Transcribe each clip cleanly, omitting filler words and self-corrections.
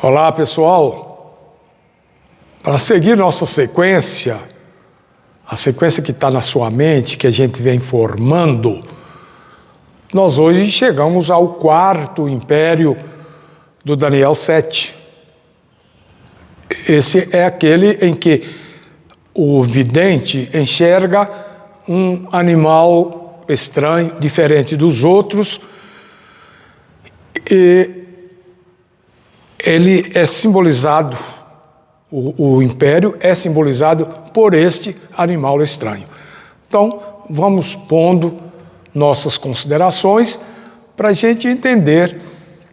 Olá, pessoal. Para seguir nossa sequência, a sequência que está na sua mente, que a gente vem formando, nós hoje chegamos ao quarto império do Daniel 7. Esse é aquele em que o vidente enxerga um animal estranho, diferente dos outros, e ele é simbolizado, o império é simbolizado por este animal estranho. Então, vamos pondo nossas considerações para a gente entender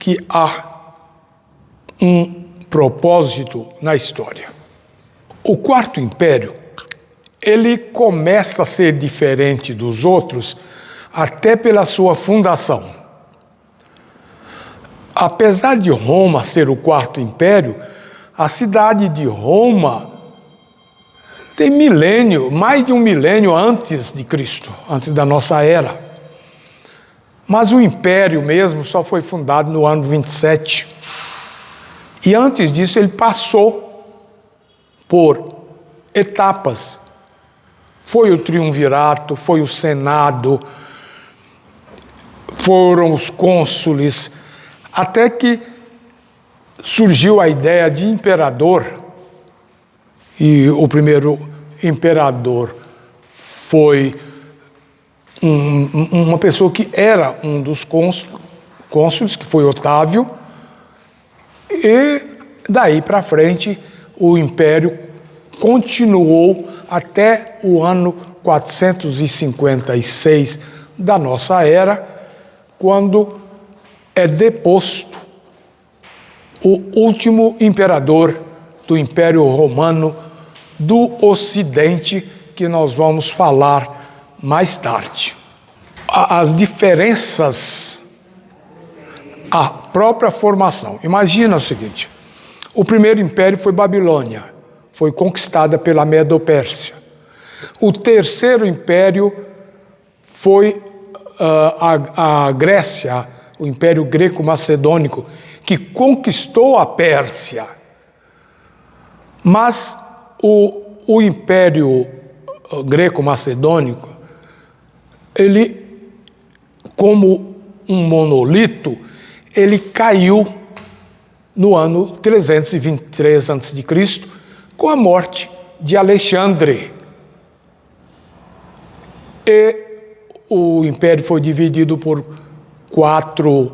que há um propósito na história. O quarto império, ele começa a ser diferente dos outros até pela sua fundação. Apesar de Roma ser o quarto império, a cidade de Roma tem mais de um milênio antes de Cristo, antes da nossa era. Mas o império mesmo só foi fundado no ano 27. E antes disso ele passou por etapas. Foi o triunvirato, foi o senado, foram os cônsules, até que surgiu a ideia de imperador, e o primeiro imperador foi uma pessoa que era um dos cônsules, que foi Otávio, e daí para frente o império continuou até o ano 456 da nossa era, quando é deposto o último imperador do Império Romano do Ocidente, que nós vamos falar mais tarde. As diferenças, a própria formação. Imagina o seguinte: o primeiro império foi Babilônia, foi conquistada pela Medo-Pérsia. O terceiro império foi a Grécia, o Império Greco-Macedônico, que conquistou a Pérsia. Mas o Império Greco-Macedônico, ele, como um monolito, ele caiu no ano 323 a.C., com a morte de Alexandre. E o império foi dividido por 4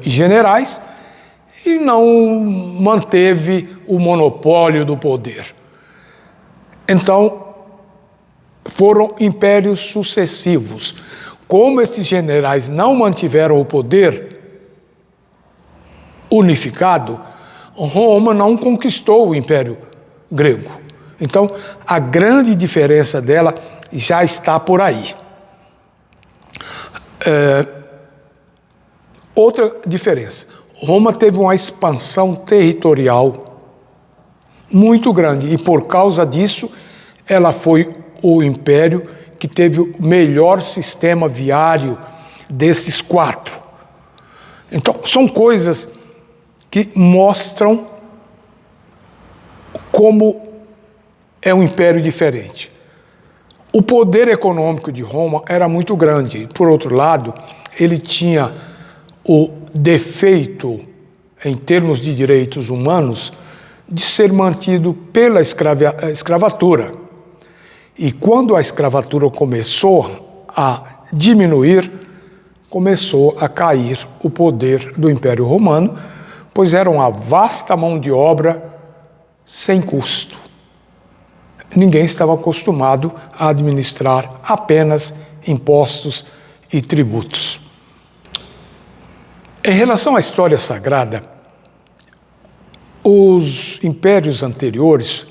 generais e não manteve o monopólio do poder. Então, foram impérios sucessivos. Como esses generais não mantiveram o poder unificado, Roma não conquistou o Império Grego. Então, a grande diferença dela já está por aí. Outra diferença: Roma teve uma expansão territorial muito grande e, por causa disso, ela foi o império que teve o melhor sistema viário desses 4. Então, são coisas que mostram como é um império diferente. O poder econômico de Roma era muito grande. Por outro lado, ele tinha o defeito, em termos de direitos humanos, de ser mantido pela escravatura. E quando a escravatura começou a diminuir, começou a cair o poder do Império Romano, pois era uma vasta mão de obra sem custo. Ninguém estava acostumado a administrar apenas impostos e tributos. Em relação à história sagrada, os impérios anteriores,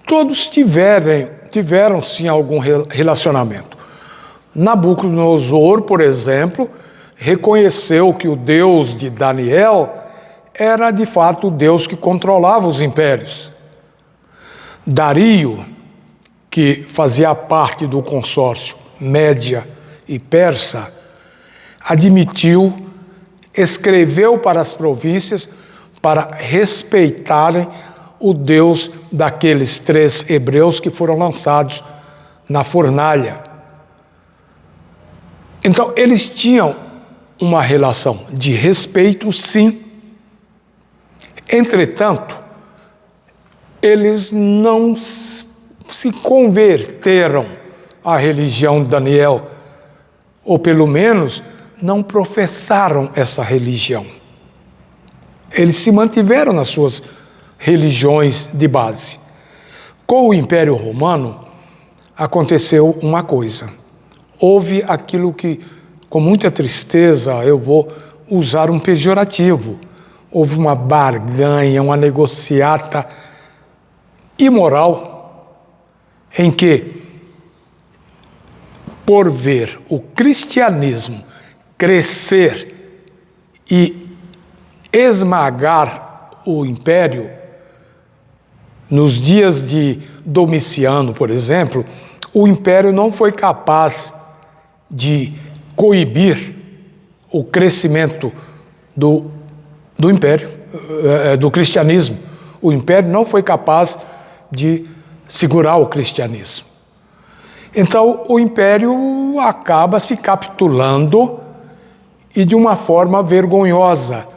todos tiveram sim algum relacionamento. Nabucodonosor, por exemplo, reconheceu que o Deus de Daniel era de fato o Deus que controlava os impérios. Dario, que fazia parte do consórcio Média e Persa, admitiu, escreveu para as províncias para respeitarem o Deus daqueles 3 hebreus que foram lançados na fornalha. Então, eles tinham uma relação de respeito, sim. Entretanto, eles não se converteram à religião de Daniel, ou pelo menos não professaram essa religião. Eles se mantiveram nas suas religiões de base. Com o Império Romano, aconteceu uma coisa. Houve aquilo que, com muita tristeza, eu vou usar um pejorativo. Houve uma barganha, uma negociata imoral, em que, por ver o cristianismo crescer e esmagar o império, nos dias de Domiciano, por exemplo, o império não foi capaz de coibir o crescimento do império, do cristianismo. O império não foi capaz de segurar o cristianismo. Então, o império acaba se capitulando, e de uma forma vergonhosa,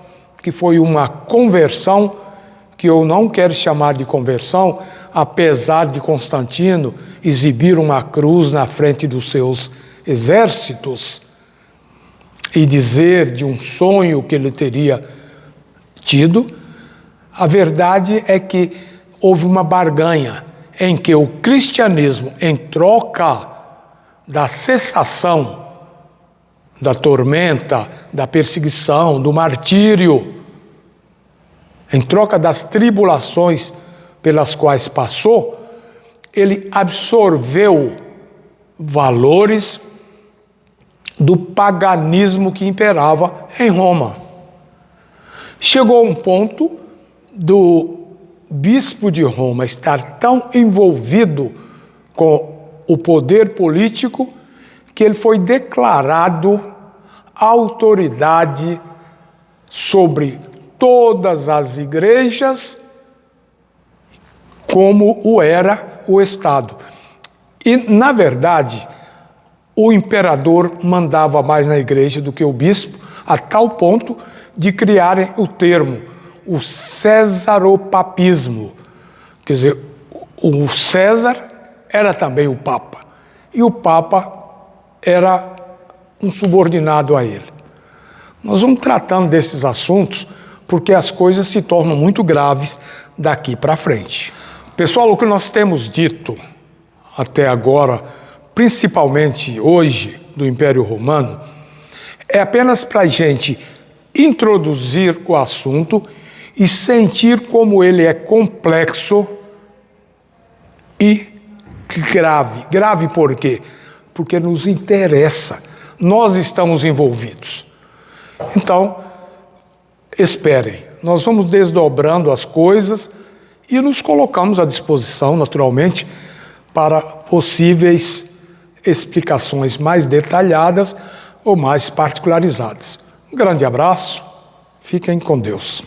que foi uma conversão, que eu não quero chamar de conversão, apesar de Constantino exibir uma cruz na frente dos seus exércitos e dizer de um sonho que ele teria tido. A verdade é que houve uma barganha em que o cristianismo, em troca da cessação da tormenta, da perseguição, do martírio, em troca das tribulações pelas quais passou, ele absorveu valores do paganismo que imperava em Roma. Chegou um ponto do bispo de Roma estar tão envolvido com o poder político que ele foi declarado autoridade sobre todas as igrejas, como o era o Estado. E, na verdade, o imperador mandava mais na igreja do que o bispo, a tal ponto de criarem o termo, o cesaropapismo. Quer dizer, o César era também o Papa, e o Papa era um subordinado a ele. Nós vamos tratando desses assuntos porque as coisas se tornam muito graves daqui para frente. Pessoal, o que nós temos dito até agora, principalmente hoje, do Império Romano, é apenas para a gente introduzir o assunto e sentir como ele é complexo e grave. Grave por quê? Porque nos interessa. Nós estamos envolvidos. Então, esperem. Nós vamos desdobrando as coisas e nos colocamos à disposição, naturalmente, para possíveis explicações mais detalhadas ou mais particularizadas. Um grande abraço. Fiquem com Deus.